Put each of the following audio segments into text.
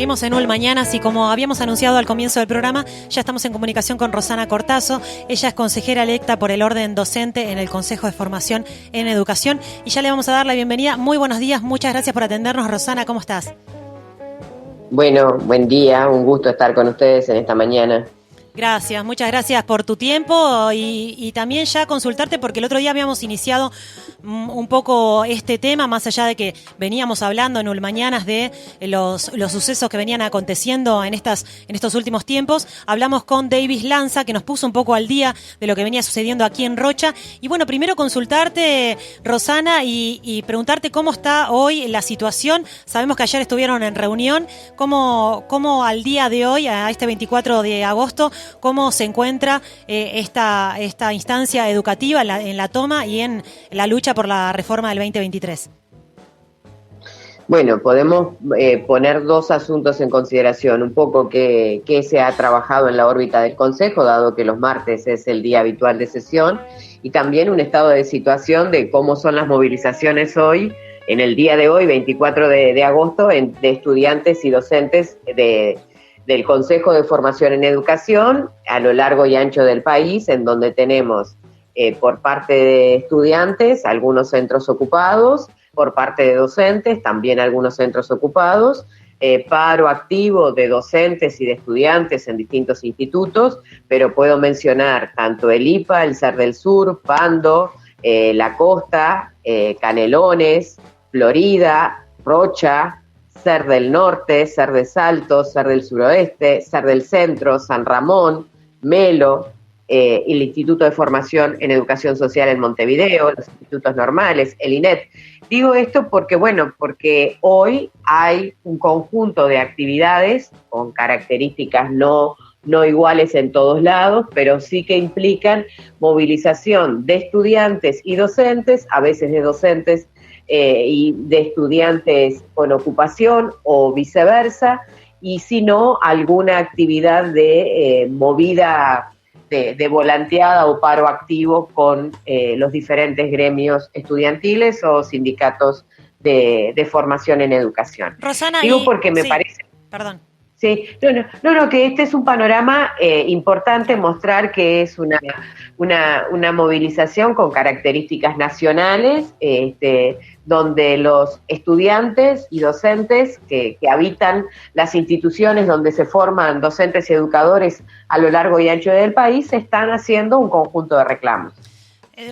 Seguimos en UL Mañanas y como habíamos anunciado al comienzo del programa, ya estamos en comunicación con Rosana Cortazo. Ella es consejera electa por el orden docente en el Consejo de Formación en Educación y ya le vamos a dar la bienvenida. Muy buenos días, muchas gracias por atendernos. Rosana, ¿cómo estás? Bueno, buen día, un gusto estar con ustedes en esta mañana. Gracias, muchas gracias por tu tiempo y también ya consultarte porque el otro día habíamos iniciado un poco este tema, más allá de que veníamos hablando en Ulmañanas de los sucesos que venían aconteciendo en estos últimos tiempos. Hablamos con Davis Lanza, que nos puso un poco al día de lo que venía sucediendo aquí en Rocha. Y bueno, primero consultarte, Rosana, y preguntarte cómo está hoy la situación. Sabemos que ayer estuvieron en reunión. ¿Cómo al día de hoy, a este 24 de agosto, cómo se encuentra esta instancia educativa en la toma y en la lucha por la reforma del 2023? Bueno, podemos poner dos asuntos en consideración. Un poco que se ha trabajado en la órbita del Consejo, dado que los martes es el día habitual de sesión, y también un estado de situación de cómo son las movilizaciones hoy, en el día de hoy, 24 de agosto, de estudiantes y docentes del Consejo de Formación en Educación a lo largo y ancho del país, en donde tenemos por parte de estudiantes algunos centros ocupados, por parte de docentes también algunos centros ocupados, paro activo de docentes y de estudiantes en distintos institutos, pero puedo mencionar tanto el IPA, el SER del Sur, Pando, La Costa, Canelones, Florida, Rocha, SER del Norte, SER de Salto, SER del Suroeste, SER del Centro, San Ramón, Melo, el Instituto de Formación en Educación Social en Montevideo, los institutos normales, el INET. Digo esto porque hoy hay un conjunto de actividades con características no iguales en todos lados, pero sí que implican movilización de estudiantes y docentes, a veces de docentes y de estudiantes con ocupación o viceversa, y si no, alguna actividad de movida de volanteada o paro activo con los diferentes gremios estudiantiles o sindicatos de formación en educación. Rosana, digo porque me parece... Perdón. Sí, no, que este es un panorama importante, mostrar que es una movilización con características nacionales, donde los estudiantes y docentes que habitan las instituciones donde se forman docentes y educadores a lo largo y ancho del país están haciendo un conjunto de reclamos.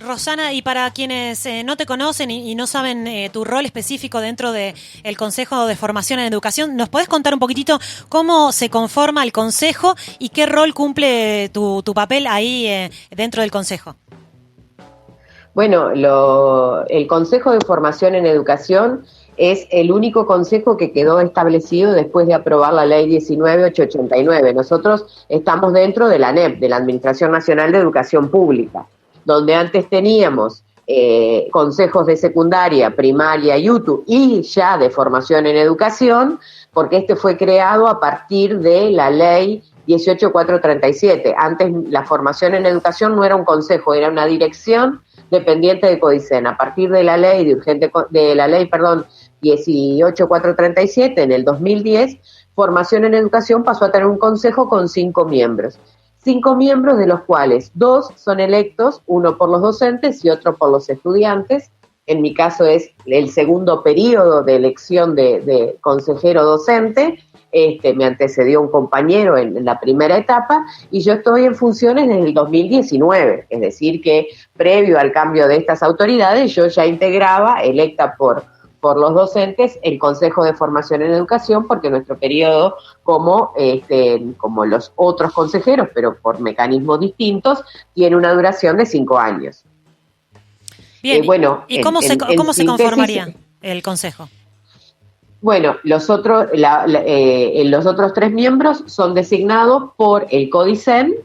Rosana, y para quienes no te conocen y no saben tu rol específico dentro del Consejo de Formación en Educación, ¿nos podés contar un poquitito cómo se conforma el Consejo y qué rol cumple tu papel ahí dentro del Consejo? Bueno, el Consejo de Formación en Educación es el único consejo que quedó establecido después de aprobar la Ley 19.889. Nosotros estamos dentro de la ANEP, de la Administración Nacional de Educación Pública, donde antes teníamos consejos de secundaria, primaria y UTU y ya de formación en educación, porque este fue creado a partir de la ley 18.437. Antes la formación en educación no era un consejo, era una dirección dependiente de CODICEN. A partir de la ley 18.437 en el 2010, formación en educación pasó a tener un consejo con 5 miembros. 5 miembros, de los cuales 2 son electos, uno por los docentes y otro por los estudiantes. En mi caso es el segundo periodo de elección de consejero docente. Me antecedió un compañero en la primera etapa y yo estoy en funciones desde el 2019. Es decir, que previo al cambio de estas autoridades yo ya integraba, electa por los docentes, el Consejo de Formación en Educación, porque nuestro periodo, como los otros consejeros, pero por mecanismos distintos, tiene una duración de 5 años. Bien, ¿y cómo se conformaría el Consejo? Bueno, los otros 3 miembros son designados por el CODICEN,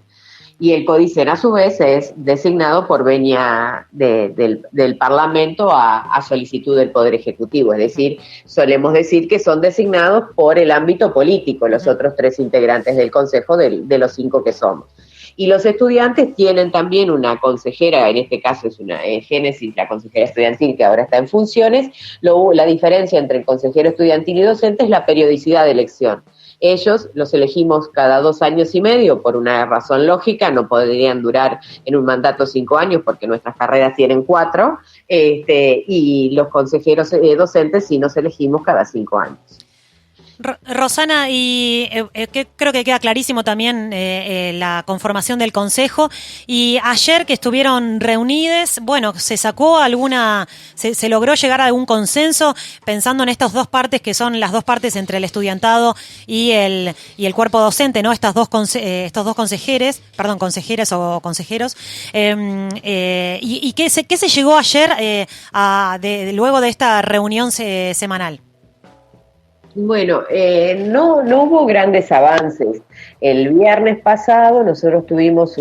y el CODICEN a su vez es designado por venia del Parlamento a solicitud del Poder Ejecutivo, es decir, solemos decir que son designados por el ámbito político los otros 3 integrantes del Consejo de los 5 que somos. Y los estudiantes tienen también una consejera, en este caso es una Génesis, la consejera estudiantil que ahora está en funciones. La diferencia entre el consejero estudiantil y docente es la periodicidad de elección. Ellos los elegimos cada 2 años y medio por una razón lógica, no podrían durar en un mandato 5 años porque nuestras carreras tienen 4, y los consejeros docentes sí nos elegimos cada 5 años. Rosana, y creo que queda clarísimo también la conformación del Consejo. Y ayer que estuvieron reunidos, bueno, se logró llegar a algún consenso pensando en estas dos partes que son las dos partes entre el estudiantado y el cuerpo docente, ¿no? Estos dos consejeros, o consejeros. ¿Y qué se llegó ayer luego de esta reunión semanal? Bueno, no hubo grandes avances. El viernes pasado nosotros tuvimos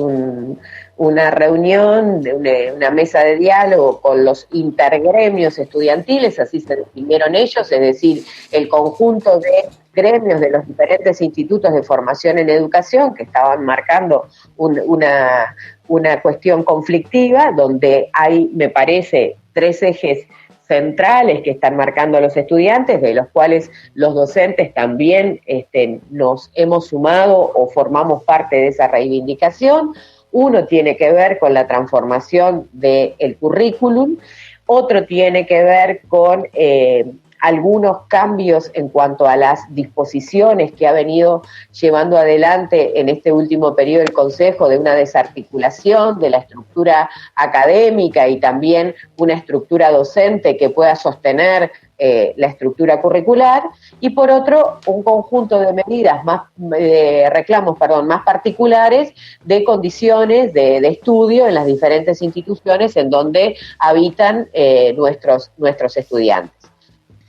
una reunión, una mesa de diálogo con los intergremios estudiantiles, así se definieron ellos, es decir, el conjunto de gremios de los diferentes institutos de formación en educación que estaban marcando una cuestión conflictiva, donde hay, me parece, 3 ejes centrales que están marcando a los estudiantes, de los cuales los docentes también nos hemos sumado o formamos parte de esa reivindicación. Uno tiene que ver con la transformación del currículum, otro tiene que ver con algunos cambios en cuanto a las disposiciones que ha venido llevando adelante en este último periodo el Consejo, de una desarticulación de la estructura académica y también una estructura docente que pueda sostener la estructura curricular, y por otro, un conjunto de medidas reclamos más particulares de condiciones de estudio en las diferentes instituciones en donde habitan nuestros estudiantes.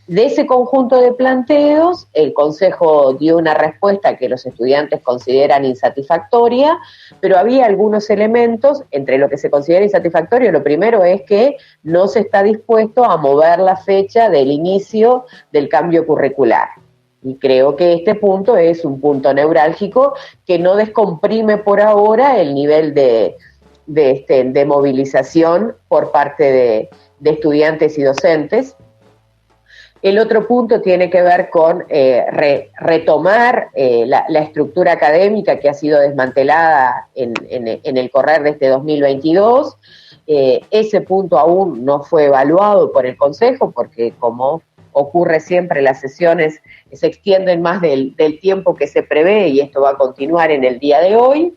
De ese conjunto de planteos, el Consejo dio una respuesta que los estudiantes consideran insatisfactoria, pero había algunos elementos. Entre lo que se considera insatisfactorio, lo primero es que no se está dispuesto a mover la fecha del inicio del cambio curricular. Y creo que este punto es un punto neurálgico que no descomprime por ahora el nivel de movilización por parte de estudiantes y docentes. El otro punto tiene que ver con retomar la estructura académica que ha sido desmantelada en el correr de este 2022. Ese punto aún no fue evaluado por el Consejo porque, como ocurre siempre, las sesiones se extienden más del tiempo que se prevé, y esto va a continuar en el día de hoy.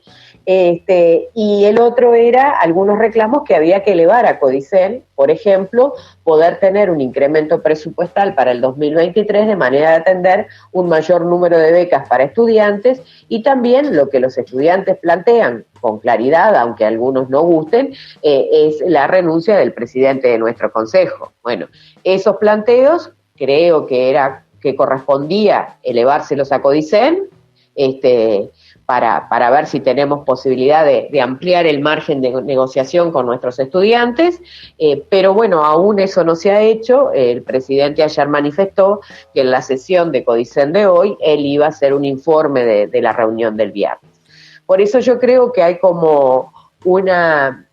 Y el otro era algunos reclamos que había que elevar a Codicen, por ejemplo, poder tener un incremento presupuestal para el 2023 de manera de atender un mayor número de becas para estudiantes, y también lo que los estudiantes plantean con claridad, aunque a algunos no gusten, es la renuncia del presidente de nuestro consejo. Bueno, esos planteos creo que correspondía elevárselos a Codicen, para ver si tenemos posibilidad de ampliar el margen de negociación con nuestros estudiantes, pero bueno, aún eso no se ha hecho. El presidente ayer manifestó que en la sesión de Codicen de hoy él iba a hacer un informe de la reunión del viernes. Por eso yo creo que hay como una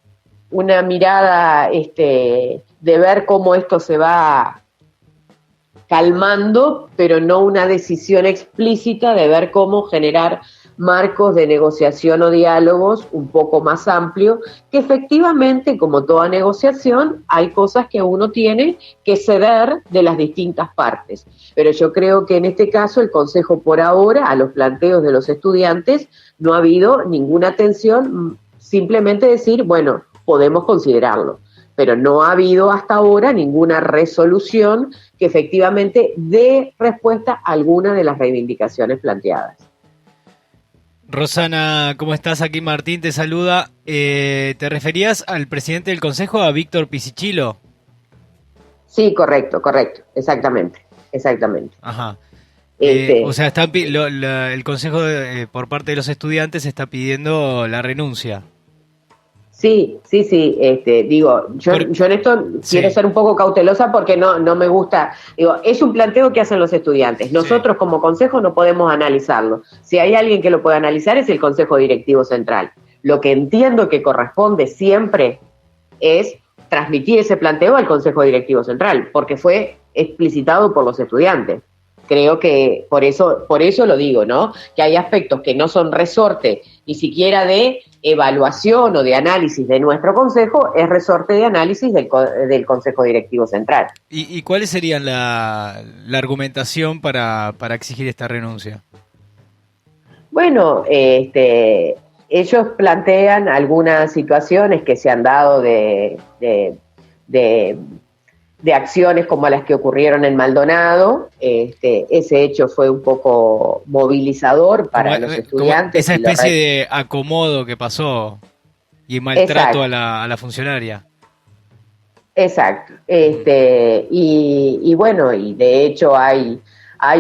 mirada de ver cómo esto se va calmando, pero no una decisión explícita de ver cómo generar marcos de negociación o diálogos un poco más amplios, que efectivamente, como toda negociación, hay cosas que uno tiene que ceder de las distintas partes. Pero yo creo que en este caso el Consejo, por ahora, a los planteos de los estudiantes, no ha habido ninguna atención, simplemente decir, bueno, podemos considerarlo. Pero no ha habido hasta ahora ninguna resolución que efectivamente dé respuesta a alguna de las reivindicaciones planteadas. Rosana, ¿cómo estás? Aquí Martín te saluda. ¿Te referías al presidente del Consejo, a Víctor Pisichillo? Sí, correcto, exactamente. Ajá. O sea, el Consejo por parte de los estudiantes está pidiendo la renuncia. Sí. Digo, yo en esto quiero ser un poco cautelosa porque no me gusta. Digo, es un planteo que hacen los estudiantes. Nosotros como consejo no podemos analizarlo. Si hay alguien que lo puede analizar es el Consejo Directivo Central. Lo que entiendo que corresponde siempre es transmitir ese planteo al Consejo Directivo Central, porque fue explicitado por los estudiantes. creo que por eso lo digo, ¿no? Que hay aspectos que no son resorte ni siquiera de evaluación o de análisis de nuestro consejo, es resorte de análisis del Consejo Directivo Central. ¿Y cuáles serían la argumentación para exigir esta renuncia? Bueno, ellos plantean algunas situaciones que se han dado de acciones como las que ocurrieron en Maldonado. Ese hecho fue un poco movilizador para los estudiantes. Esa especie de acomodo que pasó y maltrato a la funcionaria. Exacto. Y bueno, y de hecho hay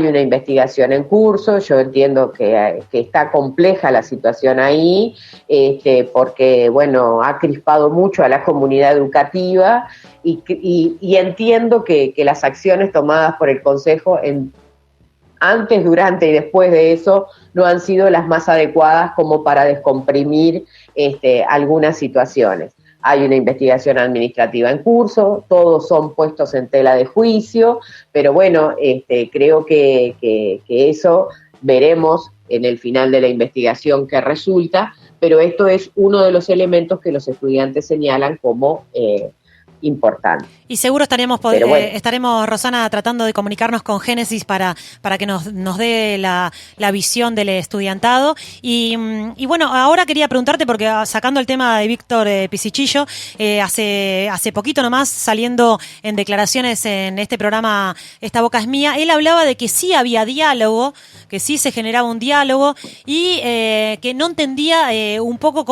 una investigación en curso. Yo entiendo que está compleja la situación ahí, porque, bueno, ha crispado mucho a la comunidad educativa y entiendo que las acciones tomadas por el Consejo antes, durante y después de eso no han sido las más adecuadas como para descomprimir algunas situaciones. Hay una investigación administrativa en curso, todos son puestos en tela de juicio, pero bueno, creo que eso veremos en el final de la investigación qué resulta, pero esto es uno de los elementos que los estudiantes señalan como importante. Y seguro estaremos, Rosana, tratando de comunicarnos con Génesis para que nos dé la visión del estudiantado. Y bueno, ahora quería preguntarte, porque sacando el tema de Víctor Pisichillo, hace poquito nomás, saliendo en declaraciones en este programa Esta Boca es Mía, él hablaba de que sí había diálogo, que sí se generaba un diálogo y que no entendía un poco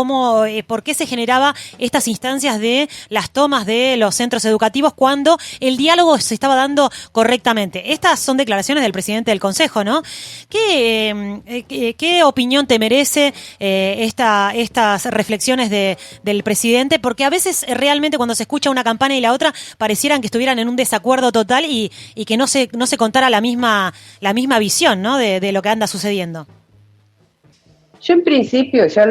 por qué se generaba estas instancias de las tomas de los centros educativos cuando el diálogo se estaba dando correctamente. Estas son declaraciones del presidente del Consejo, ¿no? ¿Qué opinión te merece estas reflexiones del presidente? Porque a veces realmente cuando se escucha una campana y la otra parecieran que estuvieran en un desacuerdo total y que no se contara la misma visión, ¿no? de lo que anda sucediendo. Yo en principio ya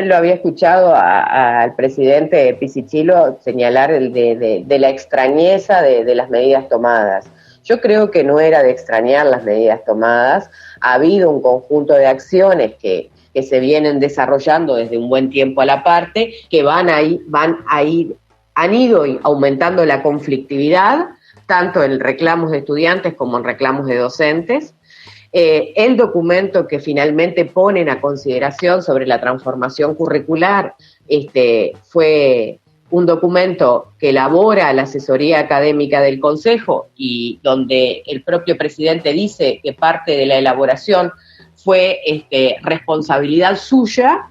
lo había escuchado al presidente Pisichillo señalar de la extrañeza de las medidas tomadas. Yo creo que no era de extrañar las medidas tomadas. Ha habido un conjunto de acciones que se vienen desarrollando desde un buen tiempo a la parte, que han ido aumentando la conflictividad, tanto en reclamos de estudiantes como en reclamos de docentes. El documento que finalmente ponen a consideración sobre la transformación curricular fue un documento que elabora la asesoría académica del Consejo y donde el propio presidente dice que parte de la elaboración fue responsabilidad suya,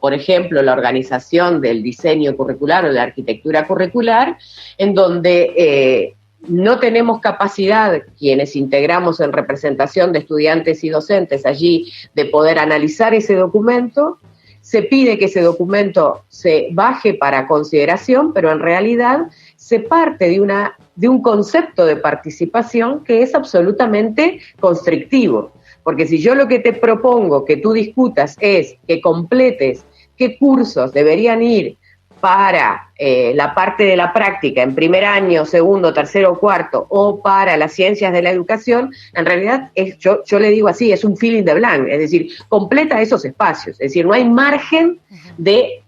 por ejemplo, la organización del diseño curricular o de la arquitectura curricular, en donde no tenemos capacidad, quienes integramos en representación de estudiantes y docentes allí, de poder analizar ese documento. Se pide que ese documento se baje para consideración, pero en realidad se parte de un concepto de participación que es absolutamente constrictivo. Porque si yo lo que te propongo que tú discutas es que completes qué cursos deberían ir para la parte de la práctica en primer año, segundo, tercero, cuarto, o para las ciencias de la educación, en realidad yo le digo así, es un fill in the blank, es decir, completa esos espacios, es decir, no hay margen de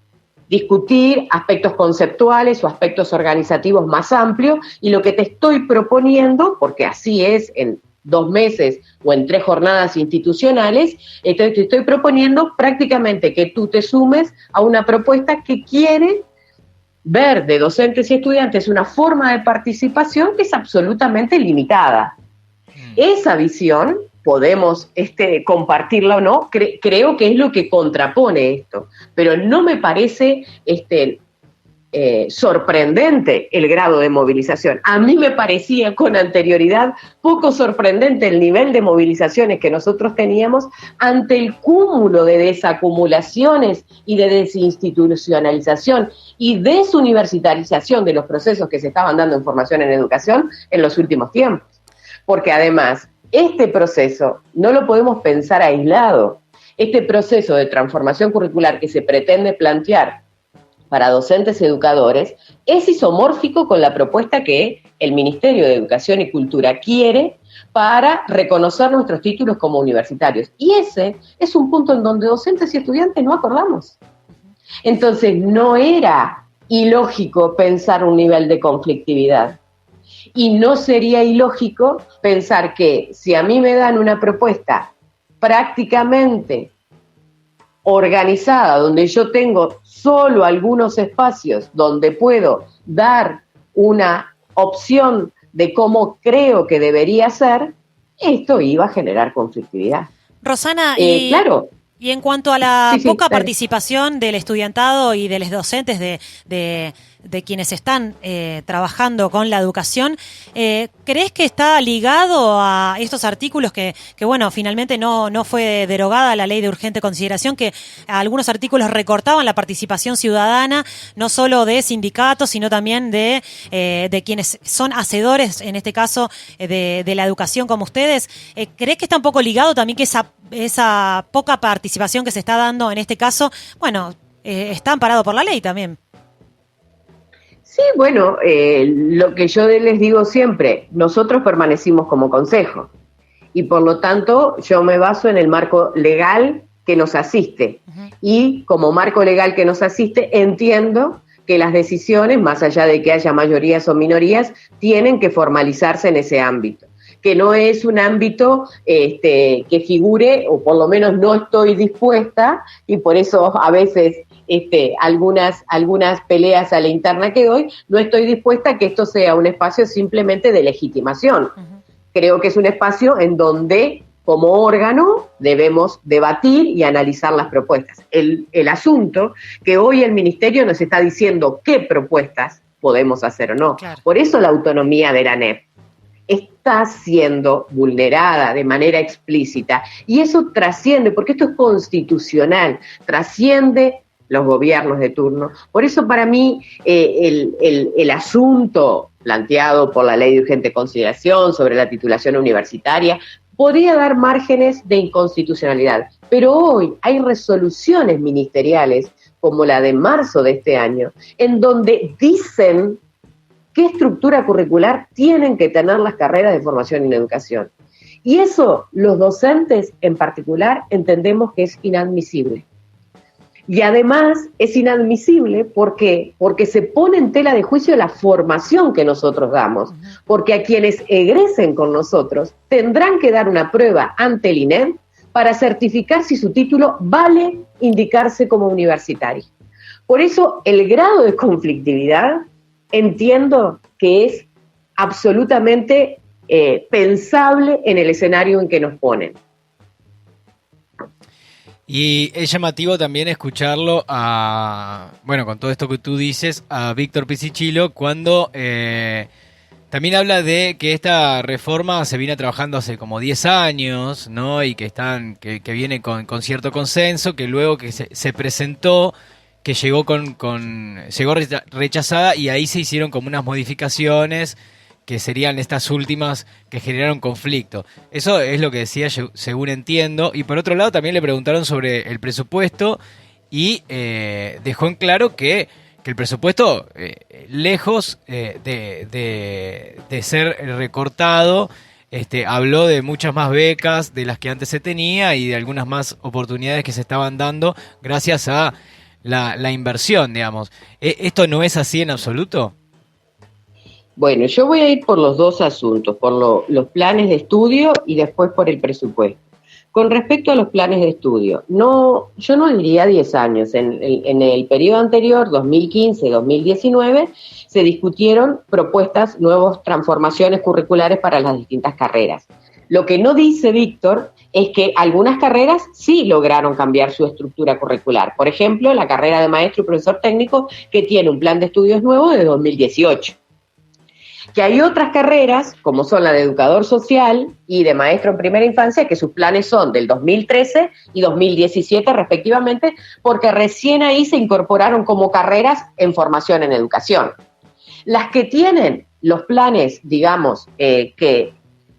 discutir aspectos conceptuales o aspectos organizativos más amplios, y lo que te estoy proponiendo, porque así es en 2 meses o en 3 jornadas institucionales, entonces te estoy proponiendo prácticamente que tú te sumes a una propuesta que quiere ver de docentes y estudiantes una forma de participación que es absolutamente limitada. Esa visión, podemos compartirla o no, creo que es lo que contrapone esto, pero no me parece sorprendente el grado de movilización. A mí me parecía con anterioridad poco sorprendente el nivel de movilizaciones que nosotros teníamos ante el cúmulo de desacumulaciones y de desinstitucionalización y desuniversitarización de los procesos que se estaban dando en formación en educación en los últimos tiempos. Porque además, este proceso no lo podemos pensar aislado. Este proceso de transformación curricular que se pretende plantear para docentes y educadores es isomórfico con la propuesta que el Ministerio de Educación y Cultura quiere para reconocer nuestros títulos como universitarios. Y ese es un punto en donde docentes y estudiantes no acordamos. Entonces, no era ilógico pensar un nivel de conflictividad. Y no sería ilógico pensar que si a mí me dan una propuesta prácticamente organizada, donde yo tengo solo algunos espacios donde puedo dar una opción de cómo creo que debería ser, esto iba a generar conflictividad. Rosana, claro. Y en cuanto a la poca participación del estudiantado y de los docentes de quienes están trabajando con la educación, ¿crees que está ligado a estos artículos que bueno, finalmente no fue derogada la ley de urgente consideración, que algunos artículos recortaban la participación ciudadana, no solo de sindicatos, sino también de quienes son hacedores, en este caso, de la educación como ustedes? ¿Crees que está un poco ligado también que esa poca participación que se está dando en este caso, bueno, está amparado por la ley también? Sí, bueno, lo que yo les digo siempre, nosotros permanecimos como consejo y por lo tanto yo me baso en el marco legal que nos asiste. Uh-huh. Y como marco legal que nos asiste, entiendo que las decisiones, más allá de que haya mayorías o minorías, tienen que formalizarse en ese ámbito, que no es un ámbito que figure, o por lo menos no estoy dispuesta, y por eso a veces algunas peleas a la interna que doy, no estoy dispuesta a que esto sea un espacio simplemente de legitimación. Uh-huh. Creo que es un espacio en donde, como órgano, debemos debatir y analizar las propuestas. El asunto que hoy el Ministerio nos está diciendo qué propuestas podemos hacer o no. Claro. Por eso la autonomía de la ANEP está siendo vulnerada de manera explícita. Y eso trasciende, porque esto es constitucional, trasciende los gobiernos de turno. Por eso para mí el asunto planteado por la ley de urgente consideración sobre la titulación universitaria podría dar márgenes de inconstitucionalidad. Pero hoy hay resoluciones ministeriales, como la de marzo de este año, en donde dicen qué estructura curricular tienen que tener las carreras de formación en educación. Y eso, los docentes en particular, entendemos que es inadmisible. Y además es inadmisible porque se pone en tela de juicio la formación que nosotros damos, porque a quienes egresen con nosotros tendrán que dar una prueba ante el INEM para certificar si su título vale indicarse como universitario. Por eso el grado de conflictividad entiendo que es absolutamente pensable en el escenario en que nos ponen. Y es llamativo también escucharlo con todo esto que tú dices, a Víctor Pisichillo, cuando también habla de que esta reforma se viene trabajando hace como 10 años, ¿no? Y que viene con cierto consenso, que luego que se presentó, que llegó llegó rechazada, y ahí se hicieron como unas modificaciones que serían estas últimas que generaron conflicto. Eso es lo que decía, según entiendo. Y por otro lado también le preguntaron sobre el presupuesto y dejó en claro que el presupuesto, lejos de ser recortado, habló de muchas más becas de las que antes se tenía y de algunas más oportunidades que se estaban dando gracias a la inversión, digamos. ¿Esto no es así en absoluto? Bueno, yo voy a ir por los dos asuntos, por los planes de estudio y después por el presupuesto. Con respecto a los planes de estudio, yo no diría 10 años. En el periodo anterior, 2015-2019, se discutieron propuestas, nuevas transformaciones curriculares para las distintas carreras. Lo que no dice Víctor es que algunas carreras sí lograron cambiar su estructura curricular. Por ejemplo, la carrera de maestro y profesor técnico, que tiene un plan de estudios nuevo de 2018. Que hay otras carreras, como son la de educador social y de maestro en primera infancia, que sus planes son del 2013 y 2017 respectivamente, porque recién ahí se incorporaron como carreras en formación en educación. Las que tienen los planes, digamos, que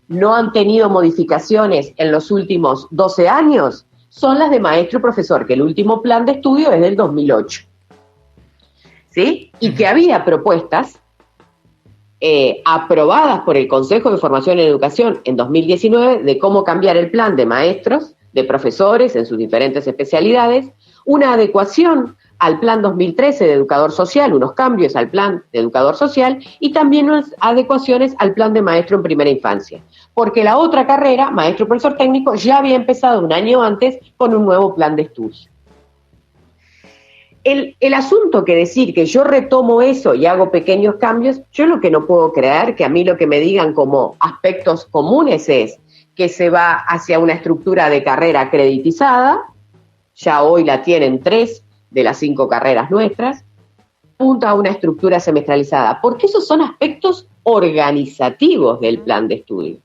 no han tenido modificaciones en los últimos 12 años, son las de maestro y profesor, que el último plan de estudio es del 2008. ¿Sí? Y que había propuestas aprobadas por el Consejo de Formación en Educación en 2019 de cómo cambiar el plan de maestros, de profesores en sus diferentes especialidades, una adecuación al plan 2013 de educador social, unos cambios al plan de educador social y también unas adecuaciones al plan de maestro en primera infancia. Porque la otra carrera, maestro profesor técnico, ya había empezado un año antes con un nuevo plan de estudio. El asunto que decir que yo retomo eso y hago pequeños cambios, yo lo que no puedo creer, que a mí lo que me digan como aspectos comunes es que se va hacia una estructura de carrera acreditizada, ya hoy la tienen 3 de las 5 carreras nuestras, apunta a una estructura semestralizada, porque esos son aspectos organizativos del plan de estudio.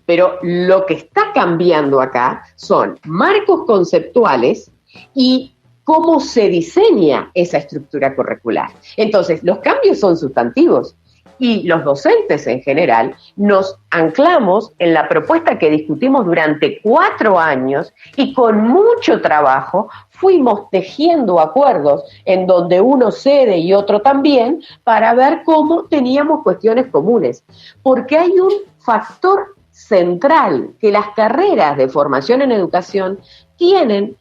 Pero lo que está cambiando acá son marcos conceptuales y cómo se diseña esa estructura curricular. Entonces, los cambios son sustantivos y los docentes en general nos anclamos en la propuesta que discutimos durante 4 años y con mucho trabajo fuimos tejiendo acuerdos en donde uno cede y otro también para ver cómo teníamos cuestiones comunes. Porque hay un factor central que las carreras de formación en educación tienen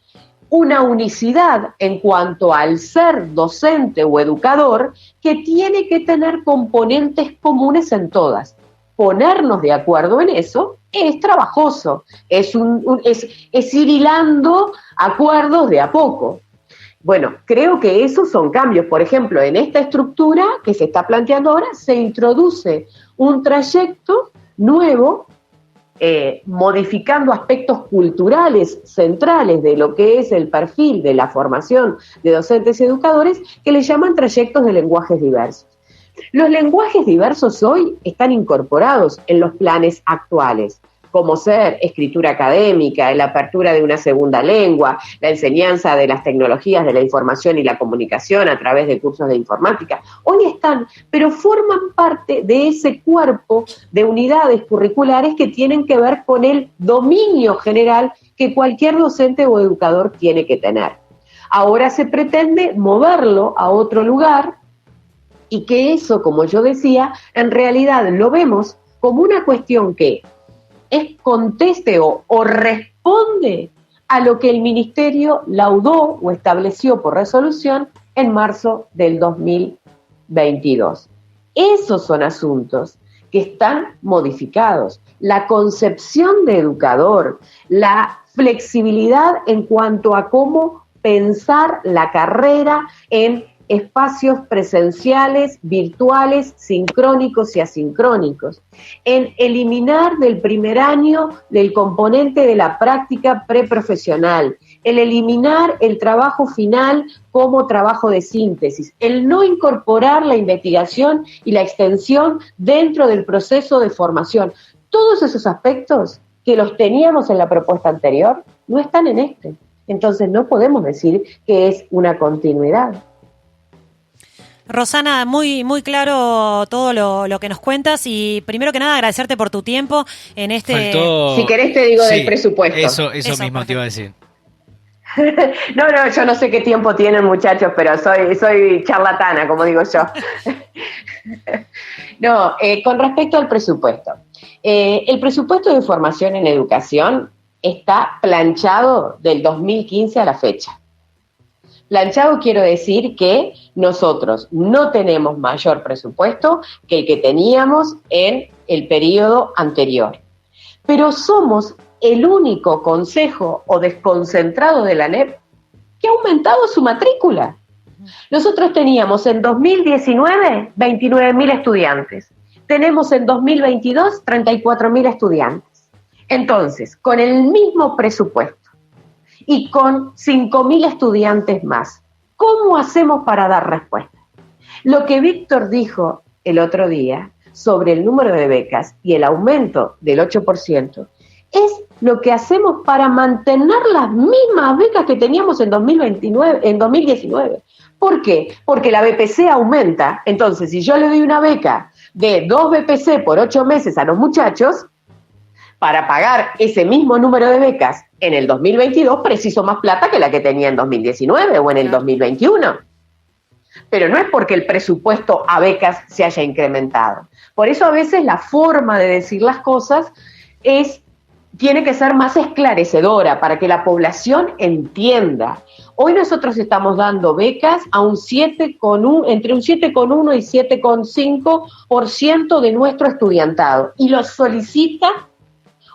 una unicidad en cuanto al ser docente o educador que tiene que tener componentes comunes en todas. Ponernos de acuerdo en eso es trabajoso, es ir hilando acuerdos de a poco. Bueno, creo que esos son cambios. Por ejemplo, en esta estructura que se está planteando ahora se introduce un trayecto nuevo modificando aspectos culturales centrales de lo que es el perfil de la formación de docentes y educadores, que le llaman trayectos de lenguajes diversos. Los lenguajes diversos hoy están incorporados en los planes actuales, como ser escritura académica, la apertura de una segunda lengua, la enseñanza de las tecnologías de la información y la comunicación a través de cursos de informática. Hoy están, pero forman parte de ese cuerpo de unidades curriculares que tienen que ver con el dominio general que cualquier docente o educador tiene que tener. Ahora se pretende moverlo a otro lugar y que eso, como yo decía, en realidad lo vemos como una cuestión que conteste o responde a lo que el Ministerio laudó o estableció por resolución en marzo del 2022. Esos son asuntos que están modificados. La concepción de educador, la flexibilidad en cuanto a cómo pensar la carrera en espacios presenciales, virtuales, sincrónicos y asincrónicos, en eliminar del primer año del componente de la práctica preprofesional, el eliminar el trabajo final como trabajo de síntesis, el no incorporar la investigación y la extensión dentro del proceso de formación. Todos esos aspectos que los teníamos en la propuesta anterior no están en este. Entonces no podemos decir que es una continuidad. Rosana, muy, muy claro todo lo que nos cuentas y primero que nada agradecerte por tu tiempo en este... Faltó... Si querés te digo del presupuesto. Eso mismo te iba a decir. No, yo no sé qué tiempo tienen muchachos, pero soy charlatana, como digo yo. No, con respecto al presupuesto. El presupuesto de formación en educación está planchado del 2015 a la fecha. Planchado quiero decir que nosotros no tenemos mayor presupuesto que el que teníamos en el periodo anterior. Pero somos el único consejo o desconcentrado de la ANEP que ha aumentado su matrícula. Nosotros teníamos en 2019 29.000 estudiantes. Tenemos en 2022 34.000 estudiantes. Entonces, con el mismo presupuesto y con 5.000 estudiantes más, ¿cómo hacemos para dar respuesta? Lo que Víctor dijo el otro día sobre el número de becas y el aumento del 8% es lo que hacemos para mantener las mismas becas que teníamos en 2019. ¿Por qué? Porque la BPC aumenta. Entonces, si yo le doy una beca de 2 BPC por 8 meses a los muchachos, para pagar ese mismo número de becas en el 2022, preciso más plata que la que tenía en 2019 o en el 2021. pero no es porque el presupuesto a becas se haya incrementado. Por eso a veces la forma de decir las cosas tiene que ser más esclarecedora para que la población entienda. Hoy nosotros estamos dando becas a entre un 7,1 y 7,5% de nuestro estudiantado, y lo solicita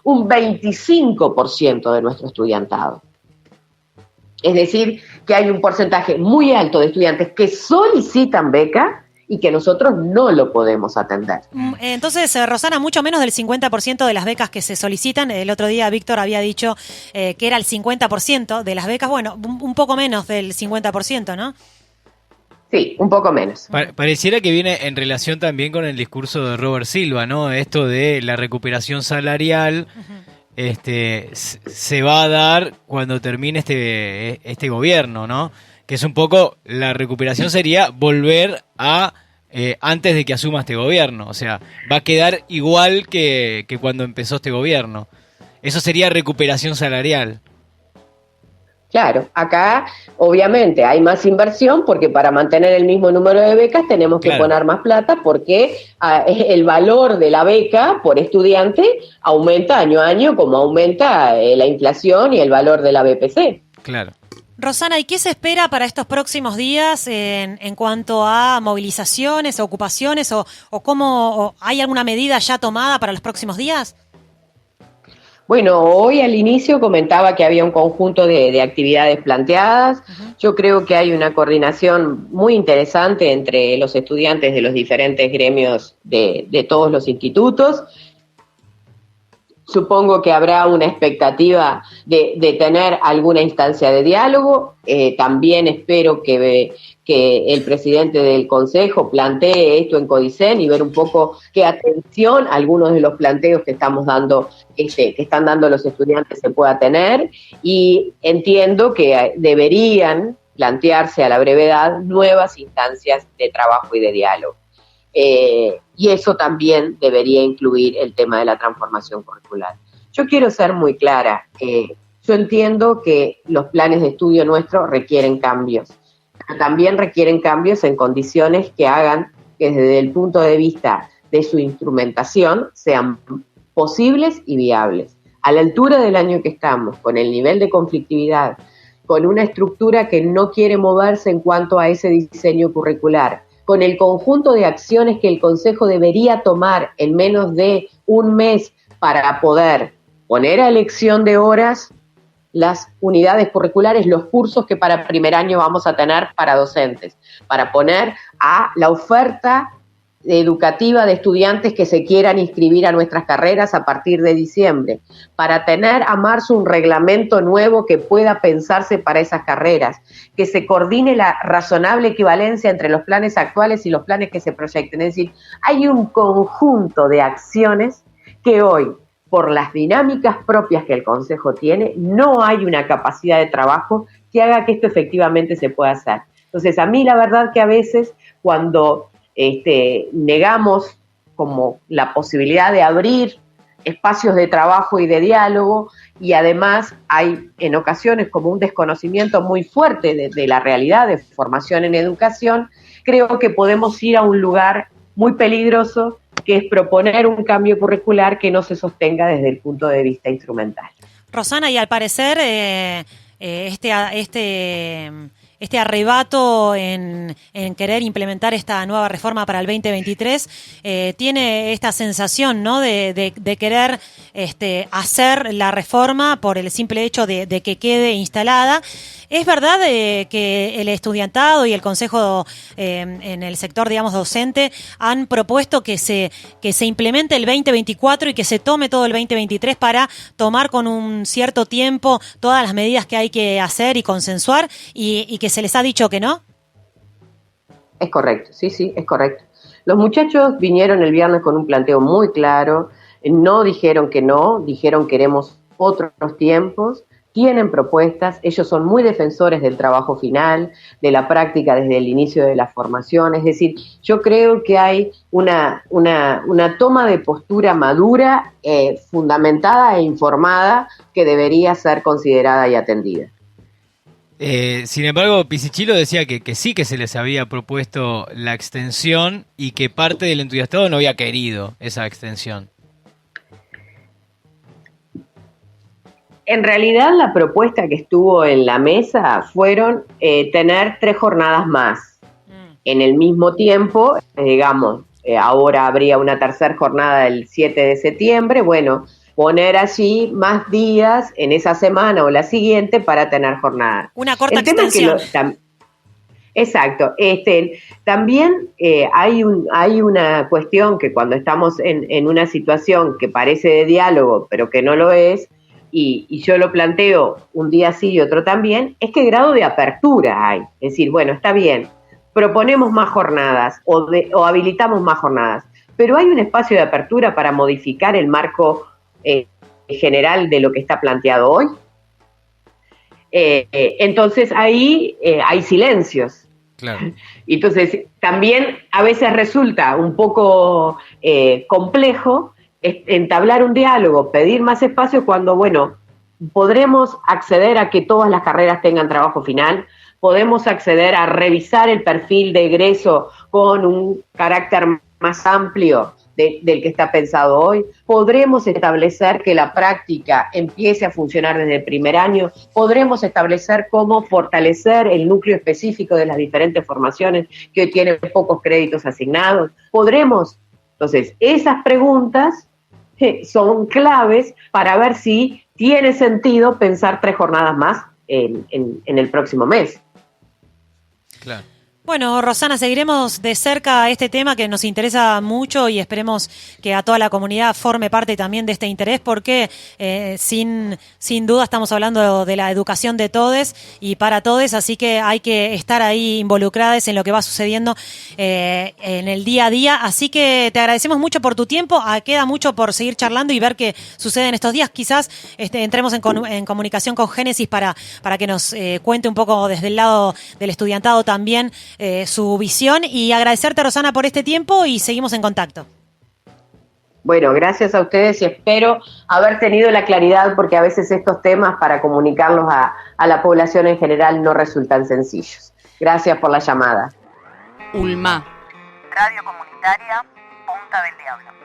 un 25% de nuestro estudiantado. Es decir, que hay un porcentaje muy alto de estudiantes que solicitan beca y que nosotros no lo podemos atender. Entonces, Rosana, mucho menos del 50% de las becas que se solicitan. El otro día Víctor había dicho que era el 50% de las becas. Bueno, un poco menos del 50%, ¿no? Sí, un poco menos. Pareciera que viene en relación también con el discurso de Robert Silva, ¿no? Esto de la recuperación salarial. Se va a dar cuando termine este gobierno, ¿no? Que es un poco, la recuperación sería volver a antes de que asuma este gobierno, o sea, va a quedar igual que cuando empezó este gobierno. Eso sería recuperación salarial. Claro, acá obviamente hay más inversión porque para mantener el mismo número de becas tenemos que poner más plata porque el valor de la beca por estudiante aumenta año a año como aumenta la inflación y el valor de la BPC. Claro. Rosana, ¿y qué se espera para estos próximos días en cuanto a movilizaciones, ocupaciones o cómo hay alguna medida ya tomada para los próximos días? Bueno, hoy al inicio comentaba que había un conjunto de actividades planteadas. Uh-huh. Yo creo que hay una coordinación muy interesante entre los estudiantes de los diferentes gremios de todos los institutos. Supongo que habrá una expectativa de tener alguna instancia de diálogo. También espero que el presidente del Consejo plantee esto en Codicen y ver un poco qué atención a algunos de los planteos que estamos dando, que están dando los estudiantes se pueda tener. Y entiendo que deberían plantearse a la brevedad nuevas instancias de trabajo y de diálogo. Y eso también debería incluir el tema de la transformación curricular. Yo quiero ser muy clara, yo entiendo que los planes de estudio nuestros requieren cambios, pero también requieren cambios en condiciones que hagan que desde el punto de vista de su instrumentación sean posibles y viables. A la altura del año que estamos, con el nivel de conflictividad, con una estructura que no quiere moverse en cuanto a ese diseño curricular, con el conjunto de acciones que el Consejo debería tomar en menos de un mes para poder poner a elección de horas las unidades curriculares, los cursos que para primer año vamos a tener para docentes, para poner a la oferta educativa de estudiantes que se quieran inscribir a nuestras carreras a partir de diciembre, para tener a marzo un reglamento nuevo que pueda pensarse para esas carreras, que se coordine la razonable equivalencia entre los planes actuales y los planes que se proyecten. Es decir, hay un conjunto de acciones que hoy, por las dinámicas propias que el Consejo tiene, no hay una capacidad de trabajo que haga que esto efectivamente se pueda hacer. Entonces, a mí la verdad que a veces cuando negamos como la posibilidad de abrir espacios de trabajo y de diálogo, y además hay en ocasiones como un desconocimiento muy fuerte de la realidad de formación en educación, creo que podemos ir a un lugar muy peligroso, que es proponer un cambio curricular que no se sostenga desde el punto de vista instrumental. Rosana, y al parecer este arrebato en querer implementar esta nueva reforma para el 2023 tiene esta sensación, ¿no?, de querer hacer la reforma por el simple hecho de que quede instalada. ¿Es verdad que el estudiantado y el consejo en el sector, digamos, docente han propuesto que se implemente el 2024 y que se tome todo el 2023 para tomar con un cierto tiempo todas las medidas que hay que hacer y consensuar y que se les ha dicho que no? Es correcto, sí, es correcto. Los muchachos vinieron el viernes con un planteo muy claro, no dijeron que no, dijeron queremos otros tiempos. Tienen propuestas, ellos son muy defensores del trabajo final, de la práctica desde el inicio de la formación, es decir, yo creo que hay una toma de postura madura, fundamentada e informada que debería ser considerada y atendida. Sin embargo, Pisichillo decía que sí que se les había propuesto la extensión y que parte del entusiasmado no había querido esa extensión. En realidad la propuesta que estuvo en la mesa fueron tener 3 jornadas más. En el mismo tiempo, digamos, ahora habría una tercera jornada el 7 de septiembre, bueno, poner allí más días en esa semana o la siguiente para tener jornada. Una corta extensión. Exacto. También hay una cuestión que cuando estamos en una situación que parece de diálogo, pero que no lo es, y yo lo planteo un día sí y otro también, es qué grado de apertura hay. Es decir, bueno, está bien, proponemos más jornadas o habilitamos más jornadas, pero hay un espacio de apertura para modificar el marco general de lo que está planteado hoy. Entonces ahí hay silencios. Claro. Entonces también a veces resulta un poco complejo entablar un diálogo, pedir más espacio cuando, bueno, podremos acceder a que todas las carreras tengan trabajo final, podemos acceder a revisar el perfil de egreso con un carácter más amplio del que está pensado hoy, podremos establecer que la práctica empiece a funcionar desde el primer año, podremos establecer cómo fortalecer el núcleo específico de las diferentes formaciones que hoy tienen pocos créditos asignados, podremos. Entonces, esas preguntas son claves para ver si tiene sentido pensar 3 jornadas más en el próximo mes. Claro. Bueno, Rosana, seguiremos de cerca este tema que nos interesa mucho y esperemos que a toda la comunidad forme parte también de este interés porque sin duda estamos hablando de la educación de todos y para todos, así que hay que estar ahí involucrados en lo que va sucediendo en el día a día. Así que te agradecemos mucho por tu tiempo, queda mucho por seguir charlando y ver qué sucede en estos días. Quizás entremos en comunicación con Génesis para que nos cuente un poco desde el lado del estudiantado también su visión y agradecerte, Rosana, por este tiempo y seguimos en contacto. Bueno, gracias a ustedes y espero haber tenido la claridad porque a veces estos temas para comunicarlos a la población en general no resultan sencillos. Gracias por la llamada. ULMA, Radio Comunitaria Punta del Diablo.